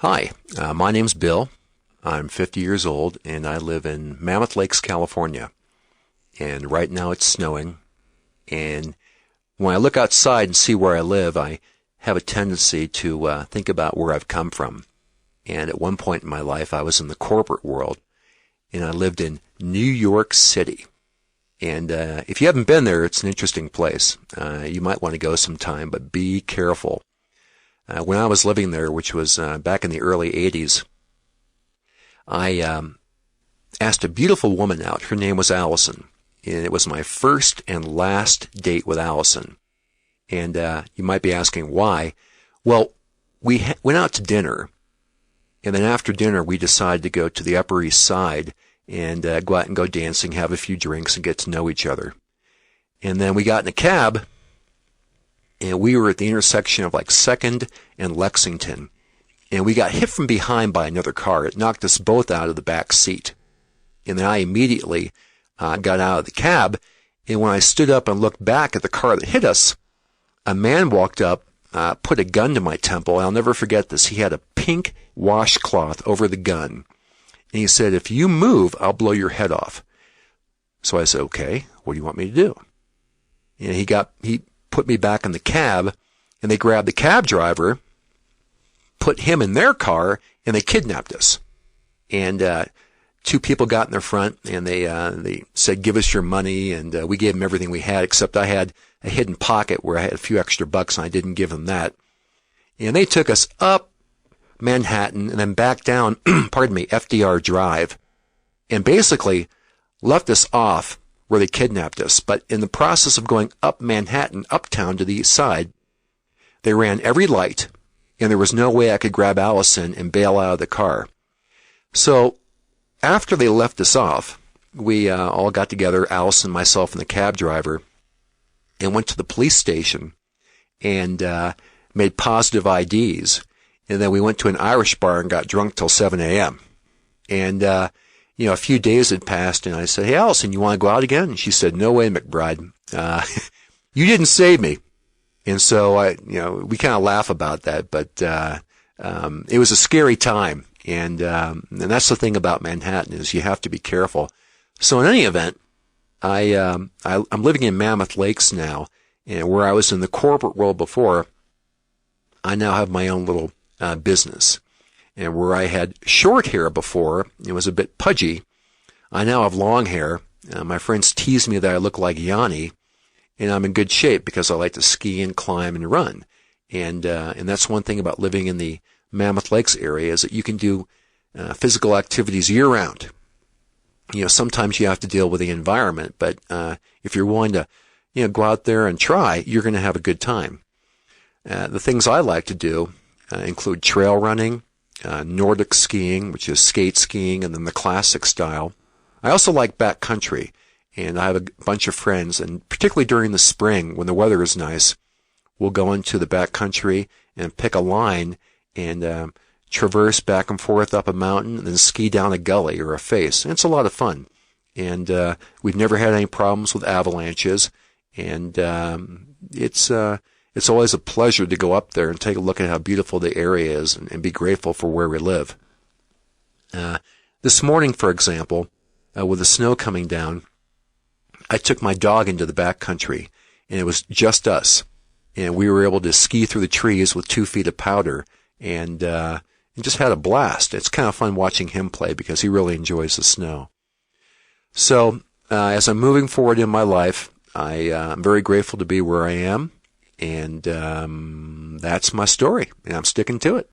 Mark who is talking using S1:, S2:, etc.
S1: Hi, my name's Bill. I'm 50 years old, and I live in Mammoth Lakes, California. And right now it's snowing. And when I look outside and see where I live, I have a tendency to think about where I've come from. And at one point in my life, I was in the corporate world, and I lived in New York City. And if you haven't been there, it's an interesting place. You might want to go sometime, but be careful. When I was living there, which was back in the early 80s, I asked a beautiful woman out. Her name was Allison, and it was my first and last date with Allison. And you might be asking why. Well, we went out to dinner, and then after dinner, we decided to go to the Upper East Side and go out and go dancing, have a few drinks, and get to know each other. And then we got in a cab, and we were at the intersection of like 2nd and Lexington. And we got hit from behind by another car. It knocked us both out of the back seat. And then I immediately got out of the cab. And when I stood up and looked back at the car that hit us, a man walked up, put a gun to my temple. I'll never forget this. He had a pink washcloth over the gun. And he said, "If you move, I'll blow your head off." So I said, "Okay, what do you want me to do?" And he put me back in the cab, and they grabbed the cab driver, put him in their car, and they kidnapped us. And two people got in their front, and they said, "Give us your money," and we gave them everything we had, except I had a hidden pocket where I had a few extra bucks, and I didn't give them that. And they took us up Manhattan and then back down, FDR Drive, and basically left us off where they kidnapped us. But in the process of going up Manhattan, uptown to the east side, they ran every light, and there was no way I could grab Allison and bail out of the car. So after they left us off, we all got together, Allison, myself, and the cab driver, and went to the police station and made positive IDs. And then we went to an Irish bar and got drunk till 7 a.m. And a few days had passed, and I said, "Hey, Allison, you want to go out again?" And she said, "No way, McBride. You didn't save me." And so we kind of laugh about that, but it was a scary time. And that's the thing about Manhattan, is you have to be careful. So in any event, I'm living in Mammoth Lakes now, and where I was in the corporate world before, I now have my own little business. And where I had short hair before, it was a bit pudgy. I now have long hair. My friends tease me that I look like Yanni, and I'm in good shape because I like to ski and climb and run. And that's one thing about living in the Mammoth Lakes area, is that you can do physical activities year round. Sometimes you have to deal with the environment, but if you're willing to go out there and try, you're going to have a good time. The things I like to do include trail running, Nordic skiing, which is skate skiing, and then the classic style. I also like backcountry, and I have a bunch of friends, and particularly during the spring when the weather is nice, we'll go into the backcountry and pick a line and traverse back and forth up a mountain and then ski down a gully or a face. And it's a lot of fun. And we've never had any problems with avalanches, and it's always a pleasure to go up there and take a look at how beautiful the area is and be grateful for where we live. This morning, for example, with the snow coming down, I took my dog into the backcountry, and it was just us. And we were able to ski through the trees with 2 feet of powder and just had a blast. It's kind of fun watching him play because he really enjoys the snow. So as I'm moving forward in my life, I'm very grateful to be where I am. And that's my story, and I'm sticking to it.